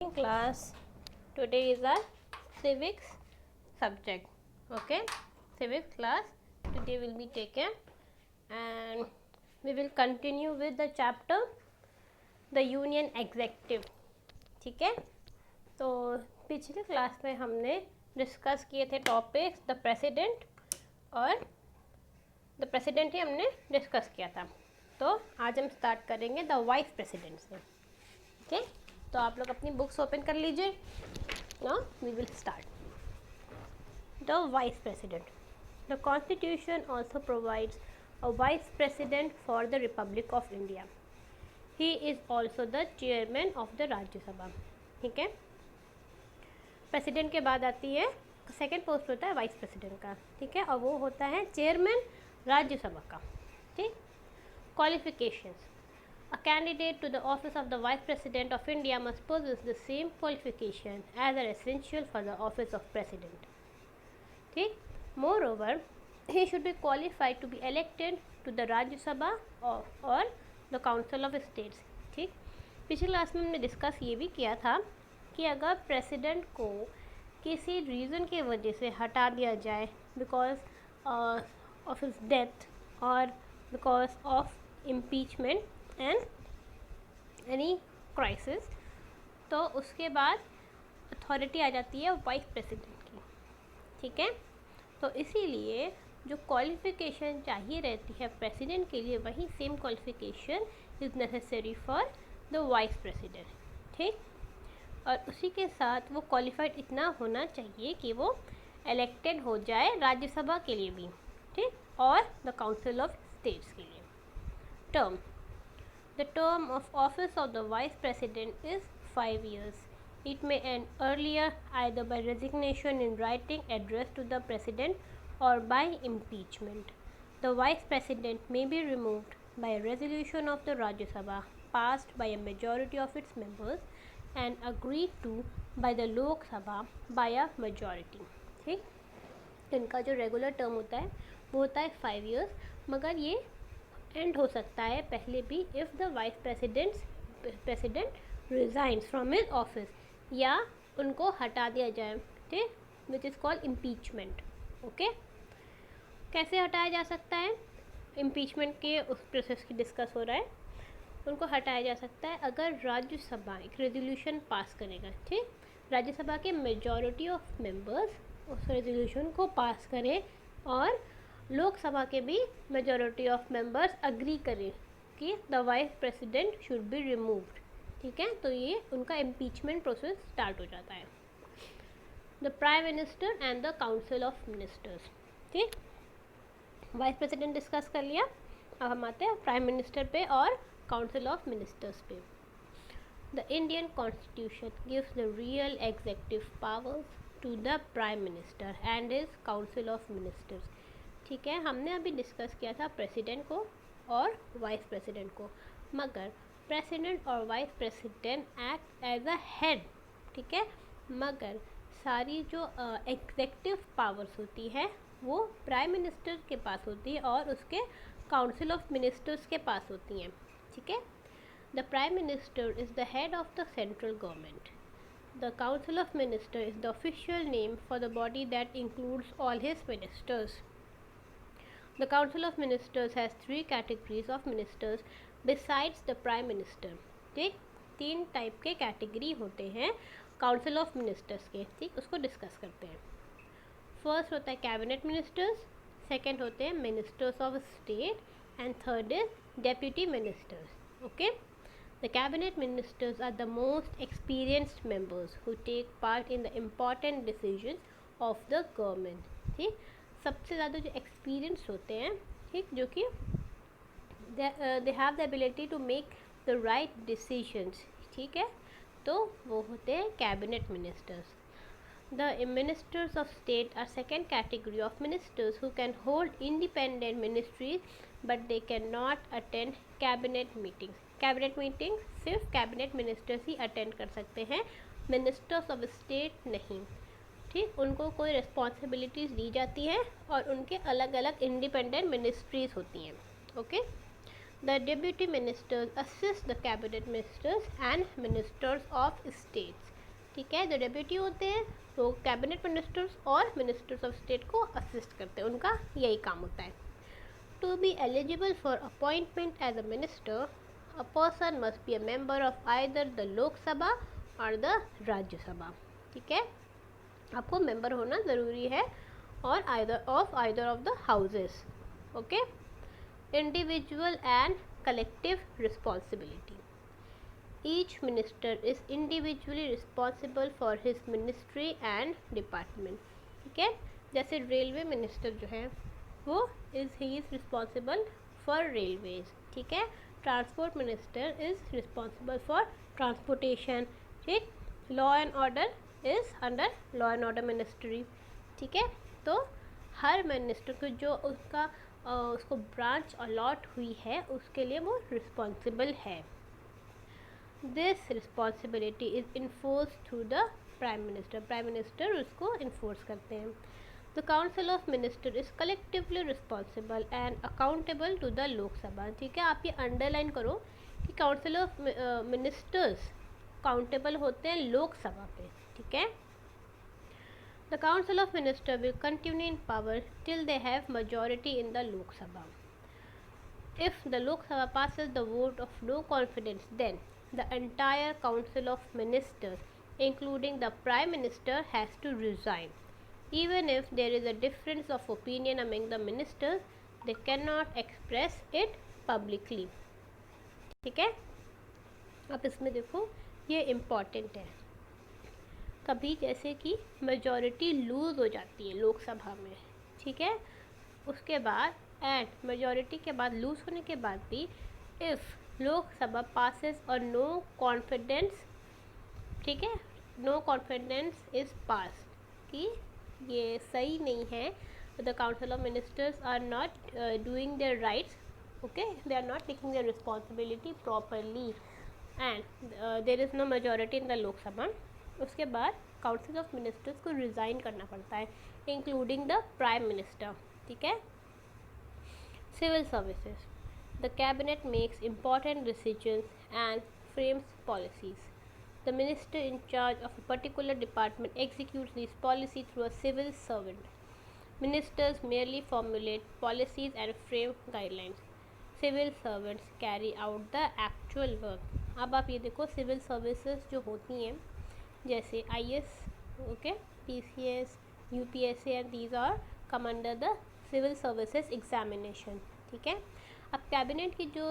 morning class. Today is our civics subject. Okay, civics class today will be taken and we will continue with the chapter the union executive. ठीक है, तो पिछले class में हमने discuss किए थे topics the president और the president ही हमने डिस्कस किया था. तो आज हम स्टार्ट करेंगे द वाइस प्रेसिडेंट से. ओके, तो आप लोग अपनी बुक्स ओपन कर लीजिए. Now we will start the vice president. The constitution also provides a vice president for the republic of India. He is also the chairman of the Rajya Sabha. ठीक है, president के बाद आती है सेकेंड पोस्ट होता है वाइस प्रेसिडेंट का. ठीक है, और वो होता है चेयरमैन राज्यसभा का. ठीक, qualifications. A candidate to the office of the Vice President of India must possess the same qualification as are essential for the office of President. ठीक, moreover, he should be qualified to be elected to the Rajya Sabha or the Council of States. ठीक, पिछली class में हमने discuss ये भी किया था कि अगर प्रेसिडेंट को किसी रीज़न की वजह से हटा दिया जाए बिकॉज ऑफ हिज डेथ और because of impeachment and any crisis, तो उसके बाद अथॉरिटी आ जाती है वाइस प्रेसिडेंट की. ठीक है, तो इसीलिए जो क्वालिफ़िकेशन चाहिए रहती है प्रेसिडेंट के लिए वही same qualification is necessary for the vice president. ठीक, और उसी के साथ वो क्वालिफाइड इतना होना चाहिए कि वो इलेक्टेड हो जाए राज्यसभा के लिए भी. ठीक, और द काउंसिल ऑफ स्टेट्स के लिए. Term. The term of office of the Vice President is 5 years. It may end earlier either by resignation in writing addressed to the President or by impeachment. The Vice President may be removed by a resolution of the Rajya Sabha passed by a majority of its members and agreed to by the Lok Sabha by a majority. ठीक, इनका जो regular term होता है वो होता है 5 years, मगर ये एंड हो सकता है पहले भी if the vice president resigns from his office या उनको हटा दिया जाए. ठीक, which is called impeachment. Okay, कैसे हटाया जा सकता है? इम्पीचमेंट के उस प्रोसेस की डिस्कस हो रहा है. उनको हटाया जा सकता है अगर राज्यसभा एक रेजोल्यूशन पास करेगा. ठीक, राज्यसभा के मेजॉरिटी ऑफ मेंबर्स उस रेजोल्यूशन को पास करें और लोकसभा के भी मेजॉरिटी ऑफ मेंबर्स अग्री करें कि the vice president should be removed. ठीक है, तो ये उनका इम्पीचमेंट प्रोसेस स्टार्ट हो जाता है. The prime minister and the council of ministers. ठीक, वाइस प्रेसिडेंट डिस्कस कर लिया, अब हम आते हैं प्राइम मिनिस्टर पे और काउंसिल ऑफ मिनिस्टर्स पे. The Indian constitution gives the real executive powers to the prime minister and his council of ministers. ठीक है, हमने अभी डिस्कस किया था प्रेसिडेंट को और वाइस प्रेसिडेंट को, मगर प्रेसिडेंट और vice president act as a head. ठीक है, मगर सारी जो एग्जीक्यूटिव पावर्स होती है वो प्राइम मिनिस्टर के पास होती है और उसके काउंसिल ऑफ मिनिस्टर्स के पास होती हैं. ठीक है, the prime minister is the head of the central government. The council of minister is the official name for the body that includes all his ministers. The Council of Ministers has 3 categories of ministers besides the Prime Minister. ठीक, 3 type के category होते हैं council of ministers के. ठीक, उसको discuss करते हैं. First होता है कैबिनेट मिनिस्टर्स, सेकंड होते हैं ministers of state and third is deputy ministers. Okay, the cabinet ministers are the most experienced members who take part in the important decisions of the government. ठीक, सबसे ज़्यादा जो experience होते हैं, ठीक, जो कि they have the ability to make the right decisions. ठीक है, तो वो होते हैं cabinet ministers. The ministers of state are second category of ministers who can hold independent ministries but they can not attend cabinet meetings. Cabinet meeting सिर्फ cabinet ministers ही attend कर सकते हैं, मिनिस्टर्स ऑफ स्टेट नहीं. ठीक, उनको कोई responsibilities दी जाती है और उनके अलग अलग इंडिपेंडेंट मिनिस्ट्रीज़ होती हैं. Okay, the deputy ministers assist the cabinet ministers and ministers of states. ठीक है। जो डेप्यूटी होते हैं वो कैबिनेट मिनिस्टर्स और मिनिस्टर्स ऑफ स्टेट को असिस्ट करते हैं, उनका यही काम होता है। To be eligible for appointment as a minister, a person must be a member of either the Lok Sabha और द राज्यसभा। ठीक है, आपको मेंबर होना ज़रूरी है और either of the houses. Okay. Individual and collective responsibility, each minister is individually responsible for his ministry and department. ठीक है, जैसे रेलवे मिनिस्टर जो है वो ही इज़ रिस्पॉन्सिबल फॉर रेलवेज। ठीक है, transport minister is responsible for transportation. ठीक, law and order is under law and order ministry. ठीक है, तो हर मिनिस्टर को जो उसको ब्रांच अलॉट हुई है उसके लिए वो रिस्पॉन्सिबल है। This responsibility is enforce through the prime minister, prime minister उसको इन्फोर्स करते हैं। The council of minister is collectively responsible and accountable to the Lok Sabha. ठीक है, आप ये अंडरलाइन करो कि काउंसिल ऑफ मिनिस्टर्स काउंटेबल होते हैं लोकसभा पे। ठीक है, the council of minister will continue in power till they have majority in the Lok Sabha. If the Lok Sabha passes the vote of no confidence, then the entire council of ministers, including the prime minister, has to resign. Even if there is a difference of opinion among the ministers, they cannot express it publicly. ठीक है, अब इसमें देखो ये important है। कभी जैसे कि मेजॉरिटी लूज़ हो जाती है लोकसभा में, ठीक है, उसके बाद एंड मेजॉरिटी के बाद लूज़ होने के बाद भी इफ़ लोकसभा पासेस और नो कॉन्फिडेंस, ठीक है, नो कॉन्फिडेंस इज़ पास कि ये सही नहीं है, the council of ministers are not doing their rights, okay, they are not taking their responsibility properly and there is no majority in the Lok Sabha, उसके बाद काउंसिल ऑफ मिनिस्टर्स को रिज़ाइन करना पड़ता है, इंक्लूडिंग द प्राइम मिनिस्टर। ठीक है, civil services, the cabinet makes important decisions and frames policies. The minister in charge of a particular department executes these policies through a civil servant. Ministers merely formulate policies and frame guidelines. Civil servants carry out the actual work. अब आप ये देखो civil services जो होती हैं जैसे IS, okay, PCS, UPSC and these are come under the civil services examination. ठीक है, अब कैबिनेट की जो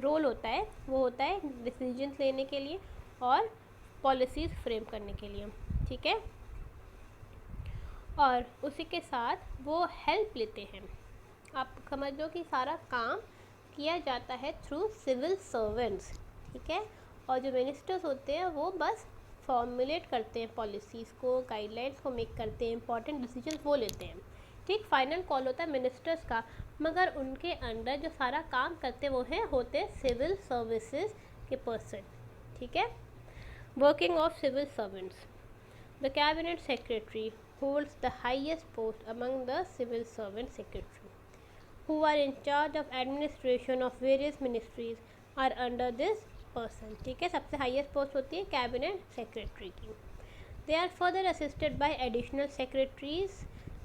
रोल होता है वो होता है डिसीजंस लेने के लिए और पॉलिसीज़ फ्रेम करने के लिए। ठीक है, और उसी के साथ वो हेल्प लेते हैं। आप समझ लो कि सारा काम किया जाता है थ्रू सिविल सर्वेंट्स। ठीक है, और जो मिनिस्टर्स होते हैं वो बस फॉर्मुलेट करते हैं पॉलिसीज़ को, गाइडलाइंस को मेक करते हैं, इंपॉर्टेंट डिसीजंस वो लेते हैं। ठीक, फाइनल कॉल होता है मिनिस्टर्स का, मगर उनके अंडर जो सारा काम करते वो हैं होते सिविल सर्विसेज के पर्सन। ठीक है, working of civil servants, the cabinet secretary holds the highest post among the civil servant secretary who are in charge of administration of various ministries are under this person. ठीक है, सबसे highest post होती है cabinet secretary की। They are further assisted by additional secretaries,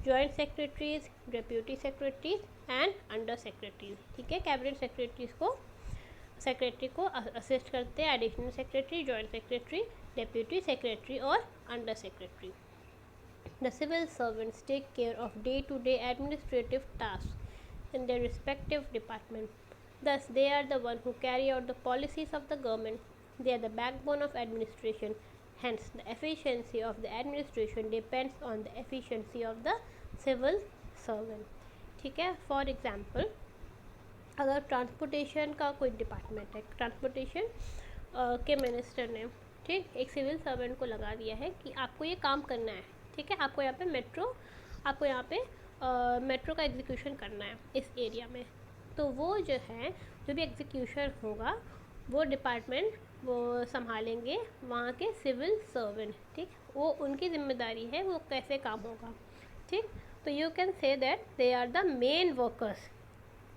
joint secretaries, deputy secretaries and under secretaries. ठीक है, cabinet secretary को assist करते हैं additional secretary, joint secretary, deputy secretary और under secretary. The civil servants take care of day to day administrative task in their respective department. Thus, they are the ones who carry out the policies of the government. They are the backbone of administration. Hence, the efficiency of the administration depends on the efficiency of the civil servant. ठीक है, for example अगर transportation का कोई department है, transportation के minister ने, ठीक, एक सिविल सर्वेंट को लगा दिया है कि आपको ये काम करना है। ठीक है, आपको यहाँ पे मेट्रो का एग्जीक्यूशन करना है इस एरिया में, तो वो जो है जो भी एग्जीक्यूशन होगा वो डिपार्टमेंट वो संभालेंगे वहाँ के सिविल सर्वेंट। ठीक, वो उनकी जिम्मेदारी है वो कैसे काम होगा। ठीक, तो you can say that they are the main workers.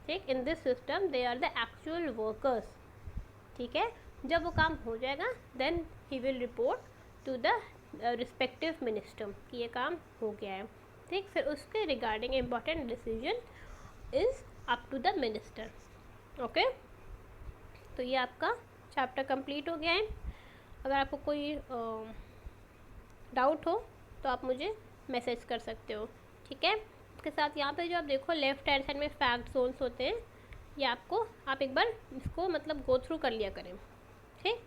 ठीक, in this system they are the actual workers. ठीक है, जब वो काम हो जाएगा then he will report to the respective minister कि ये काम हो गया है, ठीक। फिर उसके regarding important decision is up to the minister, okay. तो ये आपका चैप्टर कंप्लीट हो गया है। अगर आपको कोई डाउट हो तो आप मुझे मैसेज कर सकते हो, ठीक है। इसके साथ यहाँ पे जो आप देखो लेफ्ट हैंड साइड में फैक्ट जोन्स होते हैं, ये आपको आप एक बार इसको मतलब गो थ्रू कर लिया करें, ठीक।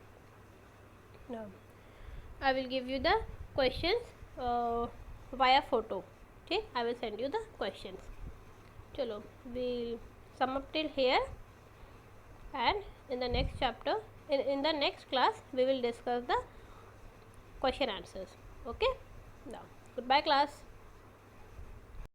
I will give you the questions via photo, ठीक। I will send you the questions. चलो we'll sum up till here and in the next chapter in the next class we will discuss the question answers, okay। Now goodbye class.